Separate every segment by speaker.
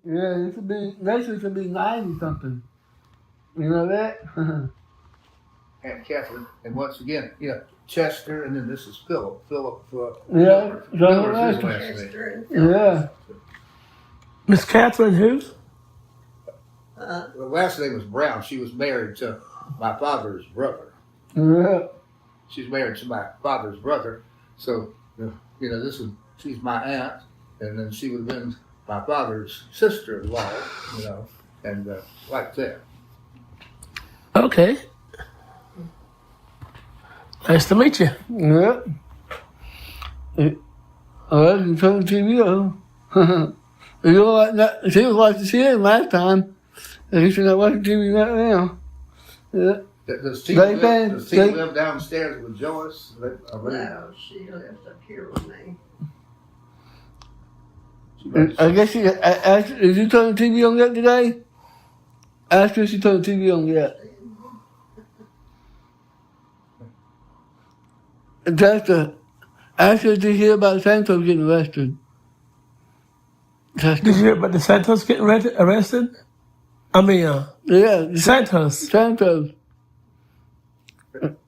Speaker 1: Yeah, it should be, next year should be 90 something. You know that?
Speaker 2: Aunt Catherine, and once again, Chester, and then this is Philip. Philip.
Speaker 1: Yeah,
Speaker 2: Miller's his last name.
Speaker 3: Chester and Philip.
Speaker 1: Yeah.
Speaker 4: Miss Catherine who?
Speaker 2: The last name was Brown. She was married to my father's brother.
Speaker 1: Yeah.
Speaker 2: She's married to my father's brother. So, she's my aunt, and then she would have been my father's sister-in-law, and like that.
Speaker 4: Okay. Nice to meet you.
Speaker 1: Yeah. I can turn the TV on. You know like that? She was watching CNN last time. And she's not watching TV right now. Yeah.
Speaker 2: Does T live downstairs with Joyce?
Speaker 3: No, she lives up here with me.
Speaker 1: I guess she asked, did you turn the TV on yet today? Ask her if she turned the TV on yet. Ask her to hear about Santos getting arrested.
Speaker 4: Did you hear about the Santos getting arrested?
Speaker 1: Yeah.
Speaker 4: Santos.
Speaker 1: Santos.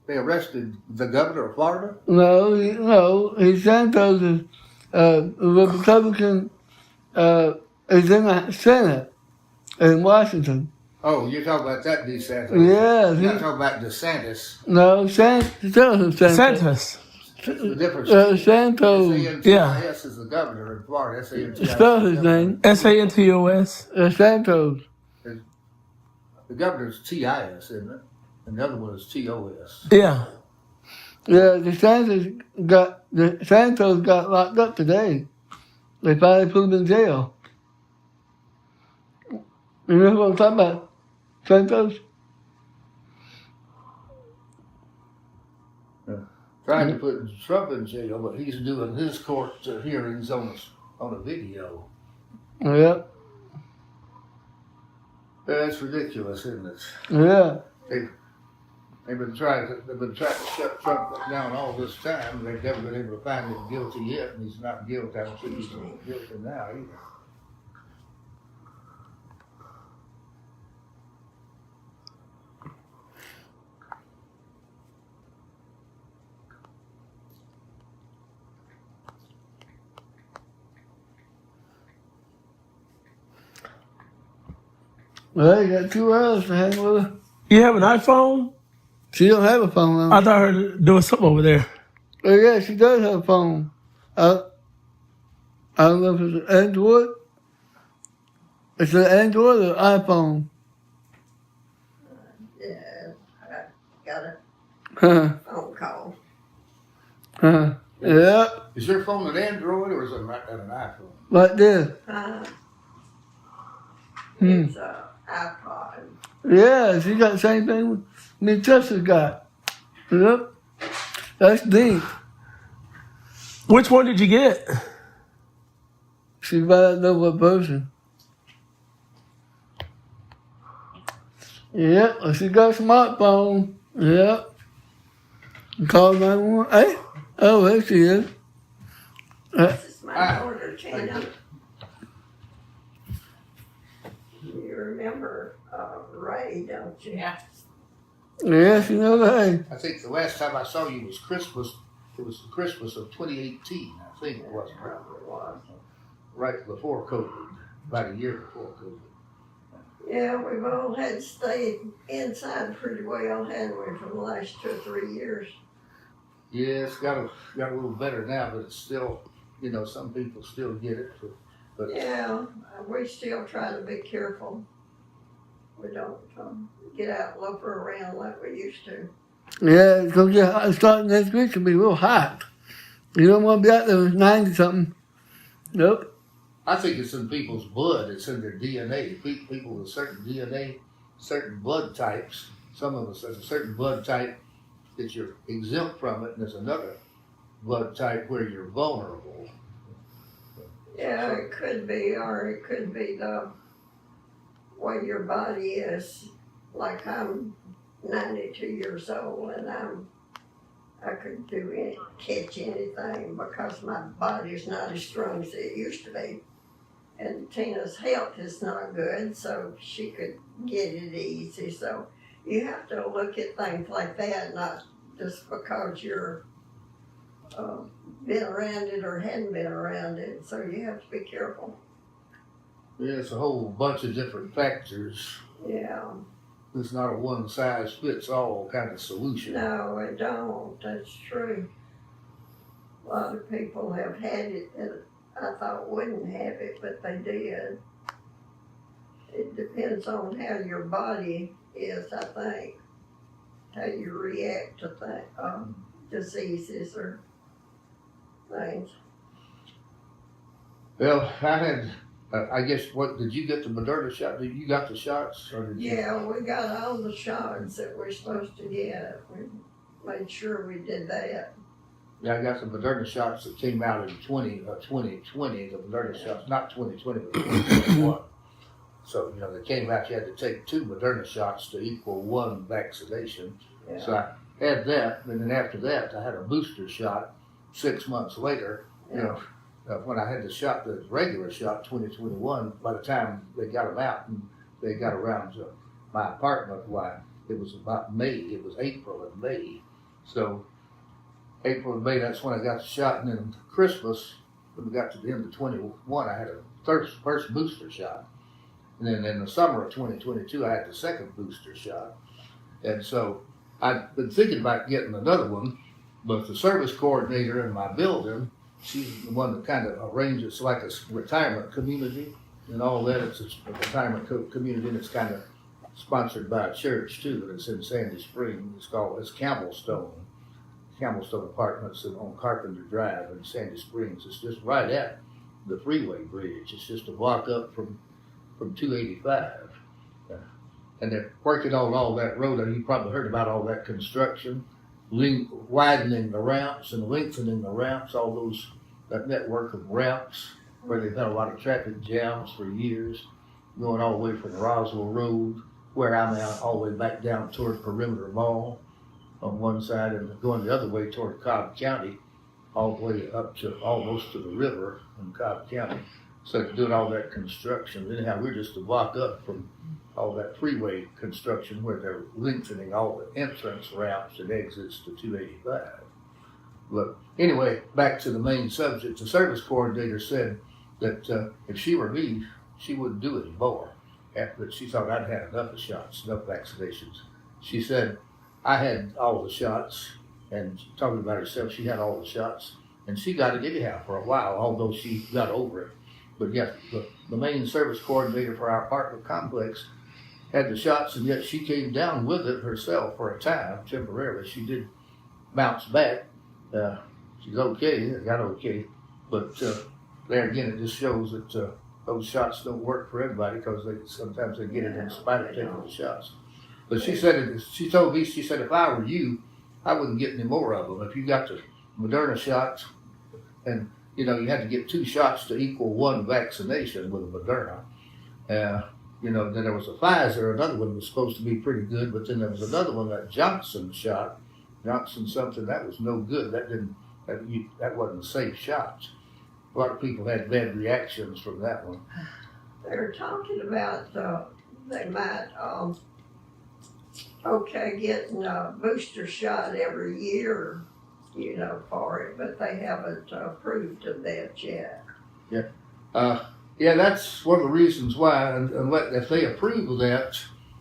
Speaker 2: They arrested the governor of Florida?
Speaker 1: No, Santos is a Republican, is in the Senate in Washington.
Speaker 2: Oh, you're talking about that DeSantis?
Speaker 1: Yeah.
Speaker 2: You're not talking about DeSantis?
Speaker 1: No, Santos.
Speaker 4: Santos.
Speaker 2: The difference.
Speaker 1: Santos.
Speaker 2: S-A-N-T-I-S is the governor in Florida. S-A-N-T-I-S.
Speaker 1: Spell his name.
Speaker 4: Santos.
Speaker 1: Santos.
Speaker 2: The governor's T-I-S, isn't it? And the other one is T-O-S.
Speaker 4: Yeah.
Speaker 1: Yeah, Santos got locked up today. They finally put him in jail. You know what I'm talking about? Santos?
Speaker 2: Trying to put Trump in jail, but he's doing his court hearings on a video.
Speaker 1: Yeah.
Speaker 2: That's ridiculous, isn't it?
Speaker 1: Yeah.
Speaker 2: They've been trying to shut Trump down all this time. They've never been able to find him guilty yet, and he's not guilty. I don't think he's guilty now either.
Speaker 1: Well, you got 2 hours to hang with her.
Speaker 4: You have an iPhone?
Speaker 1: She don't have a phone now.
Speaker 4: I thought her doing something over there.
Speaker 1: Oh, yeah, she does have a phone. I don't know if it's an Android. It's an Android or iPhone.
Speaker 3: Yeah, I got a phone call.
Speaker 1: Yeah.
Speaker 2: Is your phone an Android or is it an iPhone?
Speaker 1: Like this.
Speaker 3: It's an iPod.
Speaker 1: Yeah, she got the same thing me and Tessa got. Yep. That's deep.
Speaker 4: Which one did you get?
Speaker 1: She might not know what person. Yep, she got a smartphone. Yep. Call 911. Hey, oh, there she is.
Speaker 3: This is my daughter, Tina. You remember Ray, don't you?
Speaker 1: Yeah, she knows that.
Speaker 2: I think the last time I saw you was Christmas. It was Christmas of 2018, I think it was.
Speaker 3: Probably was.
Speaker 2: Right before COVID, about a year before COVID.
Speaker 3: Yeah, we've all had to stay inside pretty well, haven't we, for the last 2 or 3 years?
Speaker 2: Yeah, it's got a little better now, but it's still, some people still get it. But
Speaker 3: yeah, we still try to be careful. We don't get out and loaf around like we used to.
Speaker 1: Yeah, it's going to get hot. Starting next week, it'll be real hot. You don't want to be out there with 90 something. Nope.
Speaker 2: I think it's in people's blood. It's in their DNA. People with certain DNA, certain blood types. Some of us, there's a certain blood type that you're exempt from it, and there's another blood type where you're vulnerable.
Speaker 3: Yeah, it could be, or it could be the way your body is. Like I'm 92 years old, and I couldn't catch anything because my body's not as strong as it used to be. and Tina's health is not good, so she could get it easy. So you have to look at things like that, not just because you're been around it or hadn't been around it. So you have to be careful.
Speaker 2: Yeah, it's a whole bunch of different factors.
Speaker 3: Yeah.
Speaker 2: It's not a one size fits all kind of solution.
Speaker 3: No, it don't. That's true. A lot of people have had it that I thought wouldn't have it, but they did. It depends on how your body is, I think. How you react to diseases or things.
Speaker 2: Well, I guess, what, did you get the Moderna shot? Did you got the shots? Or did you?
Speaker 3: Yeah, we got all the shots that we're supposed to get. We made sure we did that.
Speaker 2: Yeah, I got the Moderna shots that came out in 2020, the Moderna shots, not 2020, but 2021. So, they came out, you had to take 2 Moderna shots to equal 1 vaccination.
Speaker 3: Yeah.
Speaker 2: So I had that, and then after that, I had a booster shot 6 months later. When I had the regular shot, 2021, by the time they got them out and they got around to my apartment, it was about May. It was April and May. So April and May, that's when I got the shot. And then Christmas, when we got to the end of 21, I had a first booster shot. And then in the summer of 2022, I had the second booster shot. And so I've been thinking about getting another one, but the service coordinator in my building, she's the one that kind of arranges, it's like a retirement community and all that. It's a retirement community, and it's kind of sponsored by a church too, and it's in Sandy Springs. It's Campbellstone Apartments on Carpenter Drive in Sandy Springs. It's just right at the freeway bridge. It's just a block up from 285. And they're working on all that road. You probably heard about all that construction, widening the ramps and lengthening the ramps, that network of ramps where they've had a lot of traffic jams for years, going all the way from Roswell Road, where I'm at, all the way back down toward Perimeter Mall on one side, and going the other way toward Cobb County, all the way up to almost to the river in Cobb County. So they're doing all that construction. Anyhow, we're just a block up from all that freeway construction where they're lengthening all the entrance ramps and exits to 285. But anyway, back to the main subject. The service coordinator said that if she were me, she wouldn't do it anymore. After she thought I'd had enough of shots, enough vaccinations. She said I had all the shots, and talking about herself, she had all the shots, and she got it anyhow for a while, although she got over it. But yeah, the main service coordinator for our apartment complex had the shots, and yet she came down with it herself for a time, temporarily. She did bounce back. She's okay, got okay. But there again, it just shows that those shots don't work for everybody, because sometimes they get it in spite of taking the shots. But she told me, if I were you, I wouldn't get any more of them. If you got the Moderna shots, and you had to get 2 shots to equal 1 vaccination with a Moderna. Then there was a Pfizer, another one was supposed to be pretty good, but then there was another one, that Johnson shot, Johnson something, that was no good. That wasn't a safe shot. A lot of people had bad reactions from that one.
Speaker 3: They're talking about they might getting a booster shot every year, for it, but they haven't approved of that yet.
Speaker 2: Yeah, that's one of the reasons why, and if they approve of that.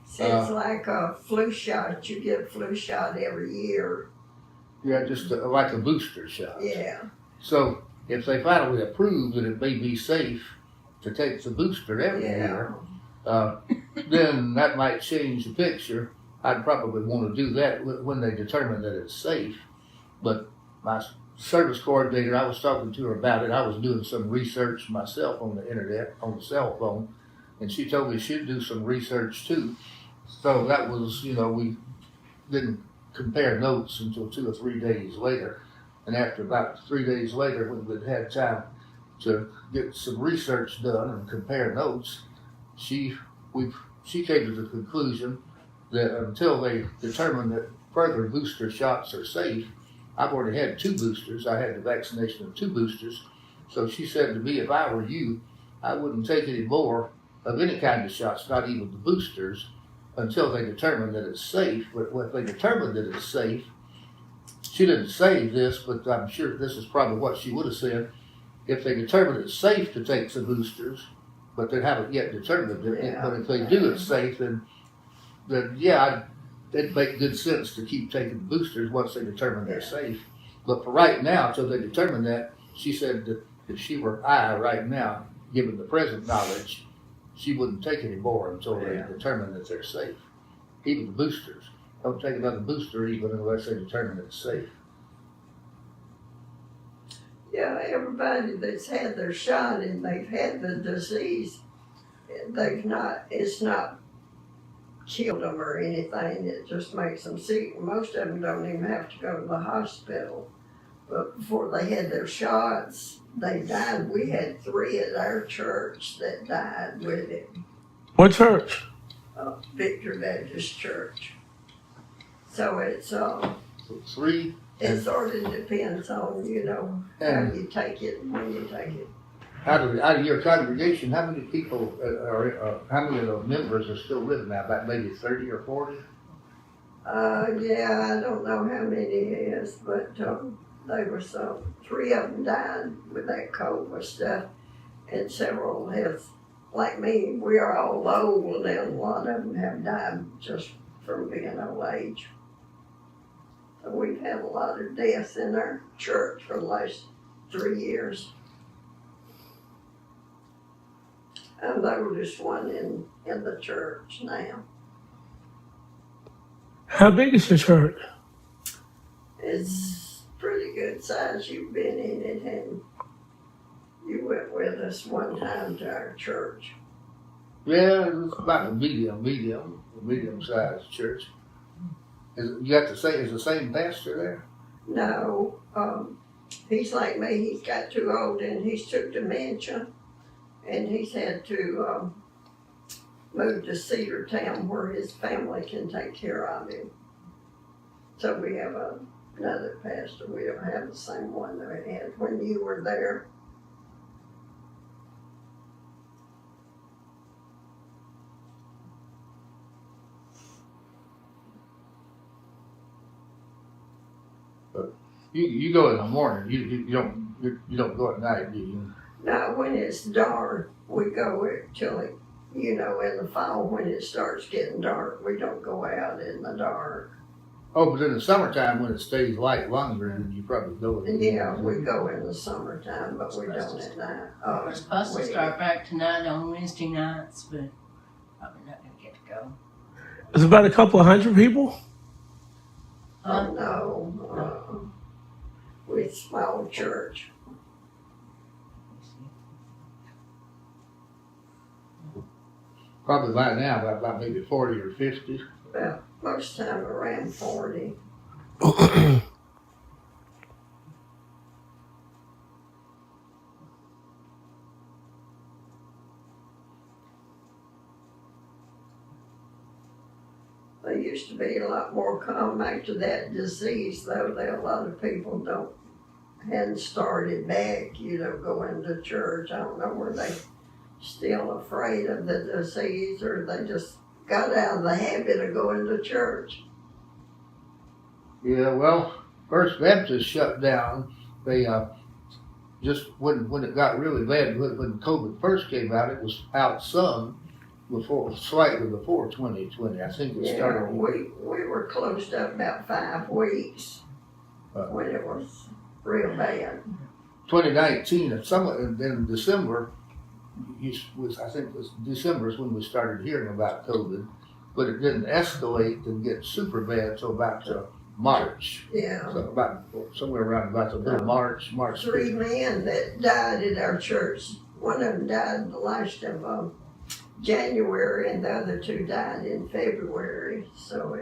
Speaker 3: It's like a flu shot. You get a flu shot every year.
Speaker 2: Yeah, just like a booster shot.
Speaker 3: Yeah.
Speaker 2: So if they finally approve that it may be safe to take the booster every year, then that might change the picture. I'd probably want to do that when they determine that it's safe. But my service coordinator, I was talking to her about it. I was doing some research myself on the internet, on the cell phone, and she told me she'd do some research too. So that was, we didn't compare notes until 2 or 3 days later. And after about 3 days later, when we'd had time to get some research done and compare notes, she came to the conclusion that until they determine that further booster shots are safe, I've already had 2 boosters. I had the vaccination of 2 boosters. So she said to me, if I were you, I wouldn't take any more of any kind of shots, not even the boosters, until they determine that it's safe. But if they determine that it's safe, she didn't say this, but I'm sure this is probably what she would have said. If they determine it's safe to take some boosters, but they haven't yet determined it,
Speaker 3: Yeah.
Speaker 2: but if they do it's safe, then yeah, it'd make good sense to keep taking the boosters once they determine they're safe. But for right now, until they determine that, she said that if she were I right now, given the present knowledge, she wouldn't take any more until they determine that they're safe. Even the boosters. Don't take another booster even unless they determine it's safe.
Speaker 3: Yeah, everybody that's had their shot and they've had the disease, it's not killed them or anything. It just makes them sick. Most of them don't even have to go to the hospital. But before they had their shots, they died. We had 3 at our church that died with it.
Speaker 4: What church?
Speaker 3: Victor Baptist Church. So it's
Speaker 2: So 3.
Speaker 3: it sort of depends on, how you take it and when you take it.
Speaker 2: Out of your congregation, how many people how many of the members are still living now? About maybe 30 or 40?
Speaker 3: Yeah, I don't know how many it is, but they were 3 of them died with that COVID stuff, and several have, like me, we are all old, and a lot of them have died just from being old age. So we've had a lot of deaths in our church for the last 3 years. I'm the oldest one in the church now.
Speaker 4: How big is your church?
Speaker 3: It's pretty good size. You've been in it, and you went with us one time to our church.
Speaker 2: Yeah, it's about a medium-sized church. Is the same pastor there?
Speaker 3: No, he's like me. He's got too old, and he's took dementia, and he's had to move to Cedartown where his family can take care of him. So we have another pastor. We don't have the same one that we had when you were there.
Speaker 2: You go in the morning. You don't go at night, do you?
Speaker 3: Now, when it's dark, we go till it, in the fall when it starts getting dark, we don't go out in the dark.
Speaker 2: Oh, but in the summertime when it stays light longer, then you probably go in the
Speaker 3: Yeah, we go in the summertime, but we don't at night.
Speaker 5: We're supposed to start back tonight on Wednesday nights, but probably not going to get to go.
Speaker 4: It's about a couple of hundred people.
Speaker 3: No, we're a small church.
Speaker 2: Probably by now, about maybe 40 or 50.
Speaker 3: Well, most time around 40. They used to be a lot more common after that disease, though. A lot of people hadn't started back, going to church. I don't know, were they still afraid of the disease, or they just got out of the habit of going to church?
Speaker 2: Yeah, well, First Baptist shut down. They just when it got really bad, when COVID first came out, it was out some slightly before 2020. I think it started.
Speaker 3: We were closed up about 5 weeks when it was real bad.
Speaker 2: 2019, and then December. I think December is when we started hearing about COVID, but it didn't escalate and get super bad until about March.
Speaker 3: Yeah.
Speaker 2: So somewhere around about the middle of March.
Speaker 3: 3 men that died at our church. One of them died the last of January, and the other 2 died in February. So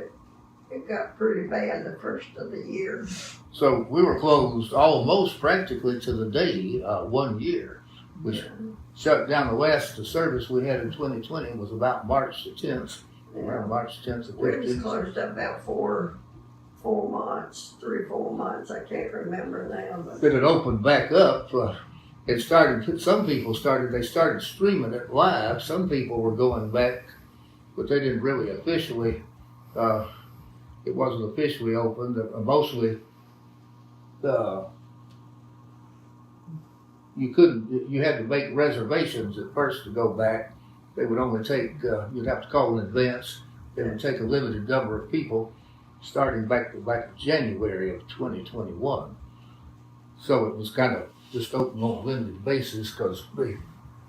Speaker 3: it got pretty bad the first of the year.
Speaker 2: So we were closed almost practically to the day 1 year, which shut down the last service we had in 2020 was about March the 10th. Around March 10th or 15th.
Speaker 3: We was closed up about 4 months, 3 or 4 months. I can't remember now. But
Speaker 2: Then it opened back up it started, some people they started streaming it live. Some people were going back, but they didn't really officially, it wasn't officially opened. Mostly, you had to make reservations at first to go back. They would only take, you'd have to call in advance. They would take a limited number of people starting back January of 2021. So it was kind of just open on a limited basis because they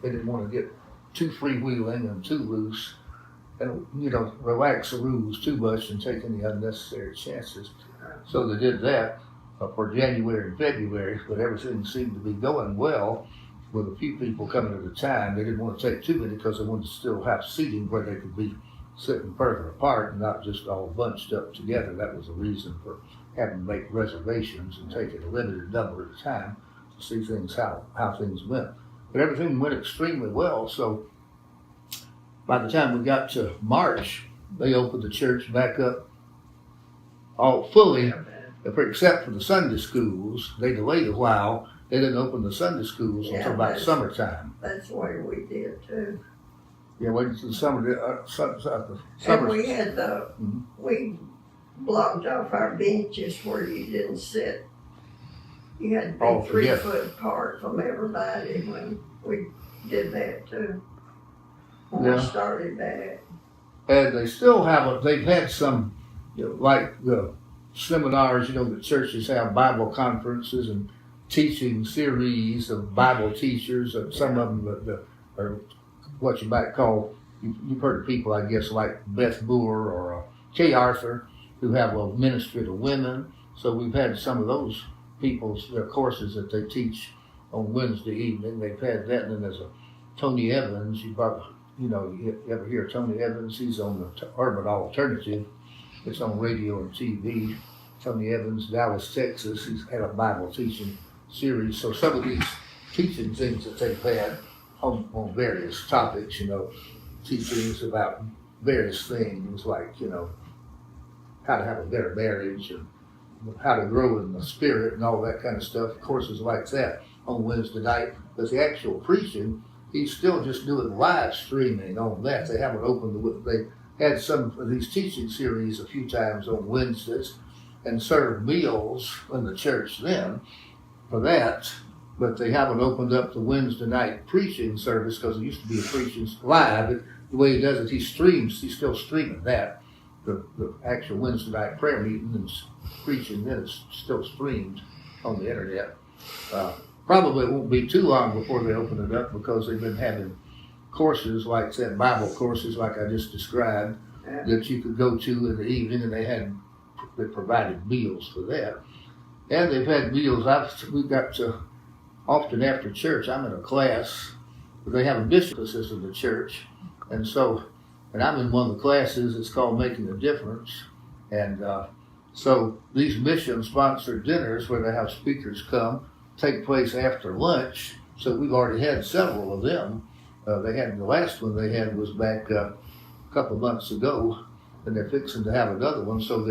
Speaker 2: didn't want to get too freewheeling and too loose and, relax the rules too much and take any unnecessary chances. So they did that for January and February, but everything seemed to be going well with a few people coming at a time. They didn't want to take too many because they wanted to still have seating where they could be sitting further apart and not just all bunched up together. That was the reason for having to make reservations and take it a limited number at a time to see things how things went. But everything went extremely well. So by the time we got to March, they opened the church back up all fully, except for the Sunday schools. They delayed a while. They didn't open the Sunday schools until about summertime.
Speaker 3: That's what we did too.
Speaker 2: Yeah, waited until the summer.
Speaker 3: And we had we blocked off our benches where you didn't sit. You had to be 3 foot apart from everybody when we did that too. When we started that.
Speaker 2: And they still have they've had some, like the seminars, the churches have Bible conferences and teaching series of Bible teachers, and some of them are what you might call, you've heard of people, I guess, like Beth Moore or Kay Arthur, who have a ministry to women. So we've had some of those people's their courses that they teach on Wednesday evening. They've had that, and then there's a Tony Evans. You probably, you ever hear of Tony Evans? He's on the Urban Alternative. It's on radio and TV. Tony Evans, Dallas, Texas. He's had a Bible teaching series. So some of these teaching things that they've had on various topics, teachings about various things like, how to have a better marriage and how to grow in the spirit and all that kind of stuff, courses like that on Wednesday night. But the actual preaching, he's still just doing live streaming on that. They haven't opened they had some of these teaching series a few times on Wednesdays and served meals in the church then for that. But they haven't opened up the Wednesday night preaching service because it used to be a preaching live. The way he does it, he's still streaming that. The actual Wednesday night prayer meeting and preaching then is still streamed on the internet. Probably it won't be too long before they open it up because they've been having courses like that, Bible courses like I just described, that you could go to in the evening, and they provided meals for that. And they've had meals. We've got to, often after church, I'm in a class, they have a bishop assistant at the church, and I'm in one of the classes. It's called Making a Difference, and so these mission-sponsored dinners where they have speakers come take place after lunch. So we've already had several of them. The last one they had was back a couple of months ago, and they're fixing to have another one. So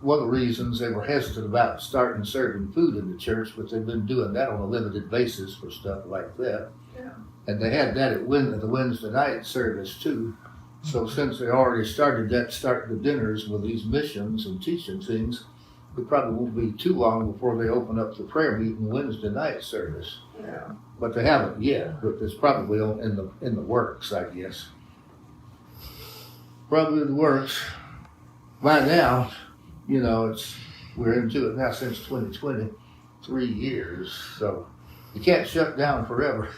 Speaker 2: one of the reasons they were hesitant about starting serving food in the church, but they've been doing that on a limited basis for stuff like that.
Speaker 3: Yeah.
Speaker 2: And they had that at the Wednesday night service too. So since they already started the dinners with these missions and teaching things, it probably won't be too long before they open up the prayer meeting Wednesday night service.
Speaker 3: Yeah.
Speaker 2: But they haven't yet, but it's probably in the works, I guess. Probably in the works. By now, we're into it now since 2020, 3 years, so you can't shut down forever.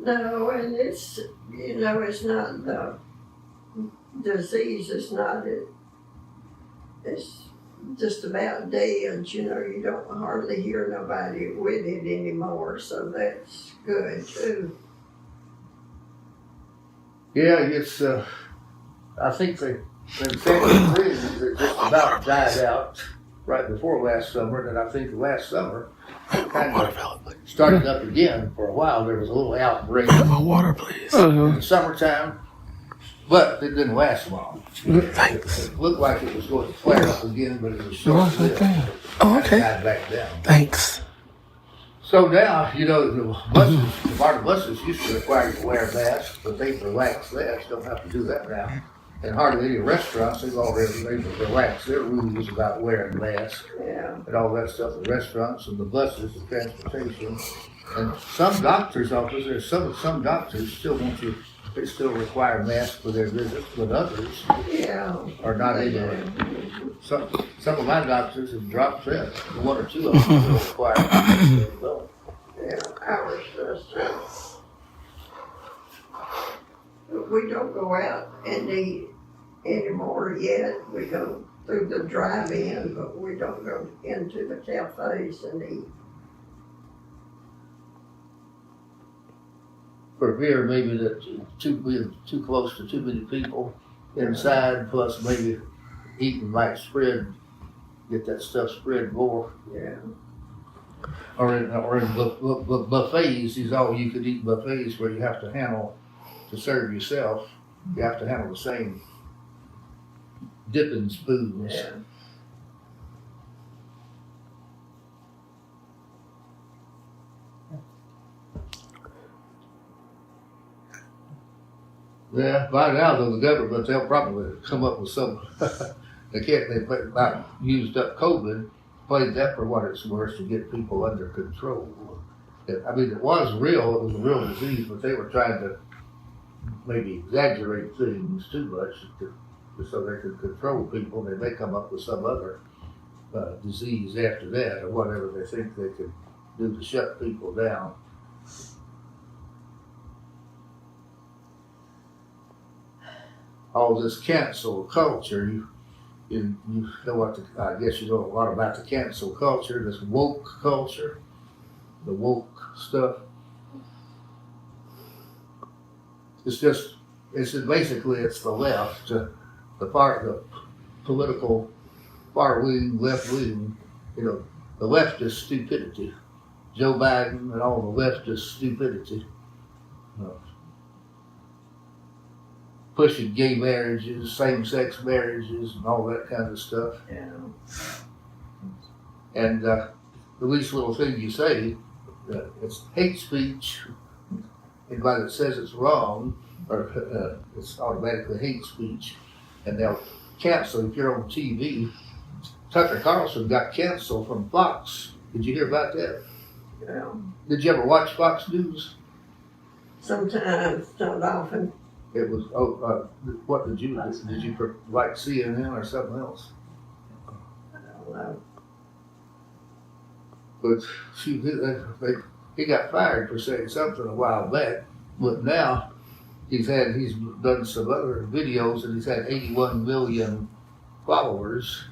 Speaker 3: No, and it's, it's not the disease, it's not it. It's just about dead, you don't hardly hear nobody with it anymore, so that's good too.
Speaker 2: Yeah, it's, I think they said it just about died out right before last summer, and I think last summer kind of started up again for a while. There was a little outbreak
Speaker 4: My water, please.
Speaker 2: in the summertime, but it didn't last long.
Speaker 4: Thanks.
Speaker 2: It looked like it was going to flare up again, but it was short-lived.
Speaker 4: Oh, okay.
Speaker 2: Died back down.
Speaker 4: Thanks.
Speaker 2: So now, you know, the buses, the MARTA buses used to require you to wear a mask, but they've relaxed that. You don't have to do that now. And hardly any restaurants, they've relaxed their rules about wearing masks
Speaker 3: Yeah.
Speaker 2: and all that stuff. The restaurants and the buses, the transportation. And some doctors' offices, some doctors still want you, they still require masks for their visits, but others
Speaker 3: Yeah.
Speaker 2: are not able to. Some of my doctors have dropped that. One or two of them still require masks.
Speaker 3: Yeah, ours does too. But we don't go out and eat anymore yet. We go through the drive-in, but we don't go into the cafes and eat.
Speaker 2: For fear maybe that being too close to too many people inside, plus maybe eating might spread, get that stuff spread more.
Speaker 3: Yeah.
Speaker 2: Or in buffets, these all-you-could-eat buffets where you have to handle, to serve yourself, you have to handle the same dipping spoons.
Speaker 3: Yeah.
Speaker 2: Yeah, by now though, the government, they'll probably come up with some, they about used up COVID, played that for what it's worth to get people under control. I mean, it was real, it was a real disease, but they were trying to maybe exaggerate things too much so they could control people. They may come up with some other disease after that or whatever they think they could do to shut people down. All this cancel culture, you know what, I guess you know a lot about the cancel culture, this woke culture, the woke stuff. It's basically it's the left, the political far wing, left wing, you know, the leftist stupidity. Joe Biden and all the leftist stupidity. Pushing gay marriages, same-sex marriages, and all that kind of stuff.
Speaker 3: Yeah.
Speaker 2: And the least little thing you say, it's hate speech. Anybody that says it's wrong, or it's automatically hate speech, and they'll cancel if you're on TV. Tucker Carlson got canceled from Fox. Did you hear about that?
Speaker 3: Yeah.
Speaker 2: Did you ever watch Fox News?
Speaker 3: Sometimes, not often.
Speaker 2: It was, what did you like CNN or something else?
Speaker 3: I don't know.
Speaker 2: But he got fired for saying something a while back, but now he's done some other videos and he's had 81 million followers